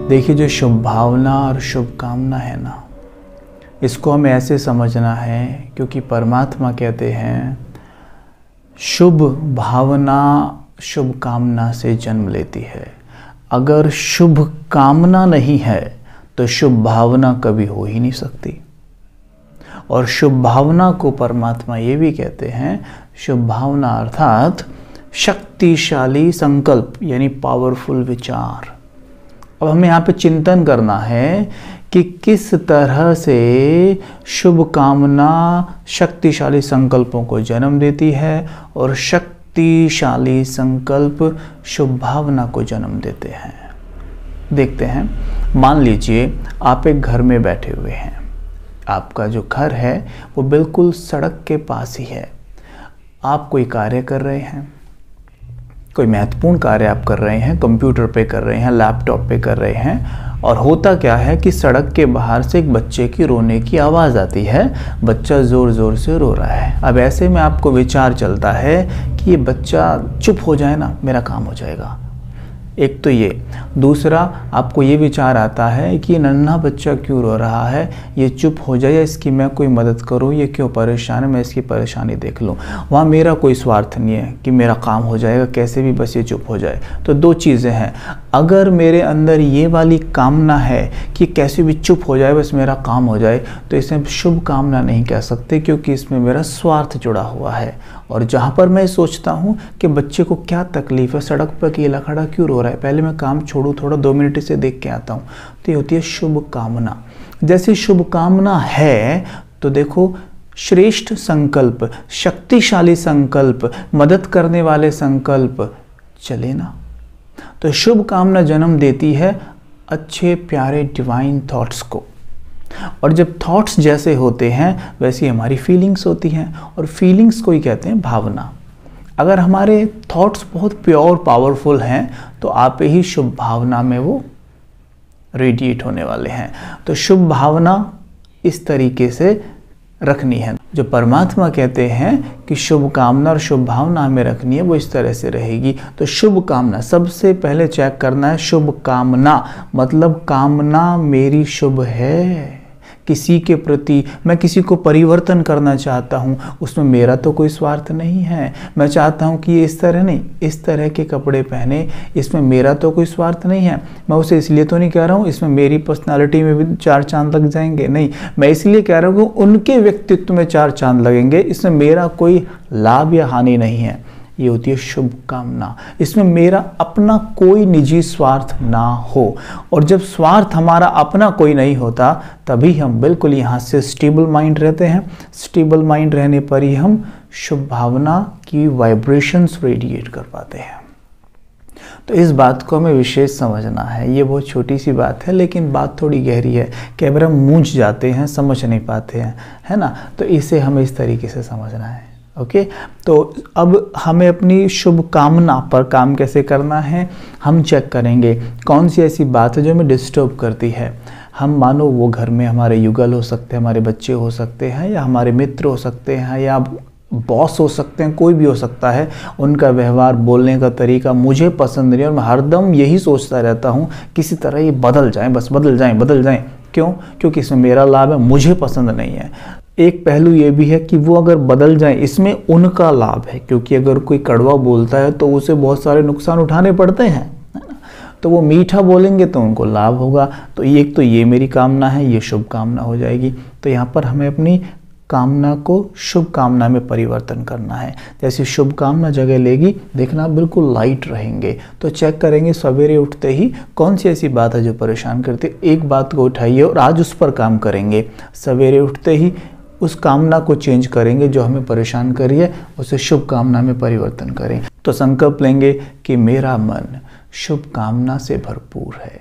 देखिए, जो शुभ भावना और शुभ कामना है ना, इसको हमें ऐसे समझना है, क्योंकि परमात्मा कहते हैं शुभ भावना शुभ कामना से जन्म लेती है। अगर शुभ कामना नहीं है तो शुभ भावना कभी हो ही नहीं सकती। और शुभ भावना को परमात्मा ये भी कहते हैं, शुभ भावना अर्थात शक्तिशाली संकल्प, यानी पावरफुल विचार। अब हमें यहाँ पे चिंतन करना है कि किस तरह से शुभ कामना शक्तिशाली संकल्पों को जन्म देती है और शक्तिशाली संकल्प शुभ भावना को जन्म देते हैं। देखते हैं, मान लीजिए आप एक घर में बैठे हुए हैं। आपका जो घर है वो बिल्कुल सड़क के पास ही है। आप कोई कार्य कर रहे हैं, कोई महत्वपूर्ण कार्य आप कर रहे हैं, कंप्यूटर पे कर रहे हैं, लैपटॉप पे कर रहे हैं, और होता क्या है कि सड़क के बाहर से एक बच्चे की रोने की आवाज़ आती है। बच्चा ज़ोर ज़ोर से रो रहा है। अब ऐसे में आपको विचार चलता है कि ये बच्चा चुप हो जाए ना, मेरा काम हो जाएगा। एक तो ये, दूसरा आपको ये विचार आता है कि ये नन्हा बच्चा क्यों रो रहा है, ये चुप हो जाए, इसकी मैं कोई मदद करूं, ये क्यों परेशान है, मैं इसकी परेशानी देख लूं। वहाँ मेरा कोई स्वार्थ नहीं है कि मेरा काम हो जाएगा कैसे भी, बस ये चुप हो जाए। तो दो चीज़ें हैं, अगर मेरे अंदर ये वाली कामना है कि कैसे भी चुप हो जाए, बस मेरा काम हो जाए, तो इसे शुभ कामना नहीं कह सकते, क्योंकि इसमें मेरा स्वार्थ जुड़ा हुआ है। और जहाँ पर मैं सोचता हूँ कि बच्चे को क्या तकलीफ़ है, सड़क पर अकेला खड़ा क्यों रो रहा है, पहले मैं काम छोड़ूँ, थोड़ा 2 मिनट इसे देख के आता हूँ, तो ये होती है शुभ कामना। जैसे शुभ कामना है तो देखो, श्रेष्ठ संकल्प, शक्तिशाली संकल्प, मदद करने वाले संकल्प चले ना, तो शुभ कामना जन्म देती है अच्छे प्यारे डिवाइन थॉट्स को। और जब थॉट्स जैसे होते हैं वैसी हमारी फीलिंग्स होती हैं, और फीलिंग्स को ही कहते हैं भावना। अगर हमारे थॉट्स बहुत प्योर पावरफुल हैं तो आप ही शुभ भावना में वो रेडिएट होने वाले हैं। तो शुभ भावना इस तरीके से रखनी है। जो परमात्मा कहते हैं कि शुभ कामना और शुभ भावना हमें रखनी है, वो इस तरह से रहेगी। तो शुभ कामना सबसे पहले चेक करना है। शुभ कामना मतलब कामना मेरी शुभ है, किसी के प्रति मैं किसी को परिवर्तन करना चाहता हूँ, उसमें मेरा तो कोई स्वार्थ नहीं है। मैं चाहता हूँ कि ये इस तरह नहीं, इस तरह के कपड़े पहने, इसमें मेरा तो कोई स्वार्थ नहीं है। मैं उसे इसलिए तो नहीं कह रहा हूँ इसमें मेरी पर्सनालिटी में भी 4 चांद लग जाएंगे, नहीं, मैं इसलिए कह रहा हूँ उनके व्यक्तित्व में 4 चांद लगेंगे, इसमें मेरा कोई लाभ या हानि नहीं है। ये होती है शुभ कामना। इसमें मेरा अपना कोई निजी स्वार्थ ना हो। और जब स्वार्थ हमारा अपना कोई नहीं होता तभी हम बिल्कुल यहाँ से स्टेबल माइंड रहते हैं। स्टेबल माइंड रहने पर ही हम शुभ भावना की वाइब्रेशंस रेडिएट कर पाते हैं। तो इस बात को हमें विशेष समझना है। ये बहुत छोटी सी बात है लेकिन बात थोड़ी गहरी है। कई बार हम मूंझ जाते हैं, समझ नहीं पाते हैं, है ना। तो इसे हमें इस तरीके से समझना है। ओके, तो अब हमें अपनी शुभ कामना पर काम कैसे करना है, हम चेक करेंगे कौन सी ऐसी बात है जो हमें डिस्टर्ब करती है। हम मानो वो घर में हमारे युगल हो सकते हैं, हमारे बच्चे हो सकते हैं, या हमारे मित्र हो सकते हैं, या बॉस हो सकते हैं, कोई भी हो सकता है। उनका व्यवहार, बोलने का तरीका मुझे पसंद नहीं, और मैं हरदम यही सोचता रहता हूँ किसी तरह ये बदल जाएं, बस बदल जाएं, बदल जाएं। क्यों? क्योंकि इसमें मेरा लाभ है, मुझे पसंद नहीं है। एक पहलू ये भी है कि वो अगर बदल जाए इसमें उनका लाभ है, क्योंकि अगर कोई कड़वा बोलता है तो उसे बहुत सारे नुकसान उठाने पड़ते हैं, है ना। तो वो मीठा बोलेंगे तो उनको लाभ होगा। तो एक तो ये मेरी कामना है, ये शुभ कामना हो जाएगी। तो यहाँ पर हमें अपनी कामना को शुभ कामना में परिवर्तन करना है। जैसे शुभ कामना जगह लेगी, देखना बिल्कुल लाइट रहेंगे। तो चेक करेंगे सवेरे उठते ही कौन सी ऐसी बात है जो परेशान करती है, एक बात को उठाइए और आज उस पर काम करेंगे। सवेरे उठते ही उस कामना को चेंज करेंगे जो हमें परेशान करी है, उसे शुभ कामना में परिवर्तन करें। तो संकल्प लेंगे कि मेरा मन शुभ कामना से भरपूर है।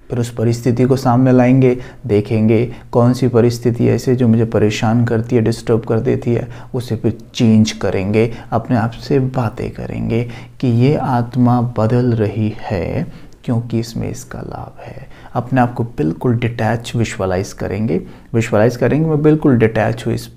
फिर उस परिस्थिति को सामने लाएंगे, देखेंगे कौन सी परिस्थिति ऐसे जो मुझे परेशान करती है, डिस्टर्ब कर देती है, उसे फिर चेंज करेंगे। अपने आप से बातें करेंगे कि ये आत्मा बदल रही है क्योंकि इसमें इसका लाभ है। अपने आप को बिल्कुल डिटैच विजुअलाइज करेंगे। मैं बिल्कुल डिटैच हूँ इस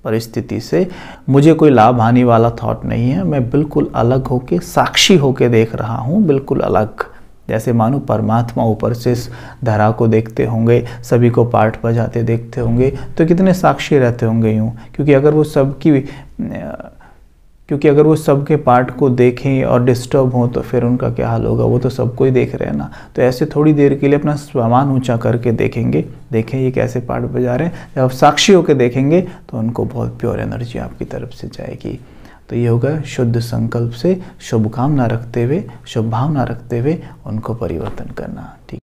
परिस्थिति से, मुझे कोई लाभ हानि वाला थॉट नहीं है, मैं बिल्कुल अलग होके, साक्षी होके देख रहा हूँ, बिल्कुल अलग। जैसे मानो परमात्मा ऊपर से इस धरा को देखते होंगे, सभी को पाठ बजाते देखते होंगे, तो कितने साक्षी रहते होंगे यूँ। क्योंकि अगर वो सबके पाठ को देखें और डिस्टर्ब हों तो फिर उनका क्या हाल होगा। वो तो सबको ही देख रहे हैं ना। तो ऐसे थोड़ी देर के लिए अपना सामान ऊंचा करके देखें ये कैसे पाठ बजा रहे हैं। जब आप साक्षी होकर देखेंगे तो उनको बहुत प्योर एनर्जी आपकी तरफ से जाएगी। तो ये होगा शुद्ध संकल्प से शुभ कामना रखते हुए, शुभ भावना रखते हुए उनको परिवर्तन करना। ठीक।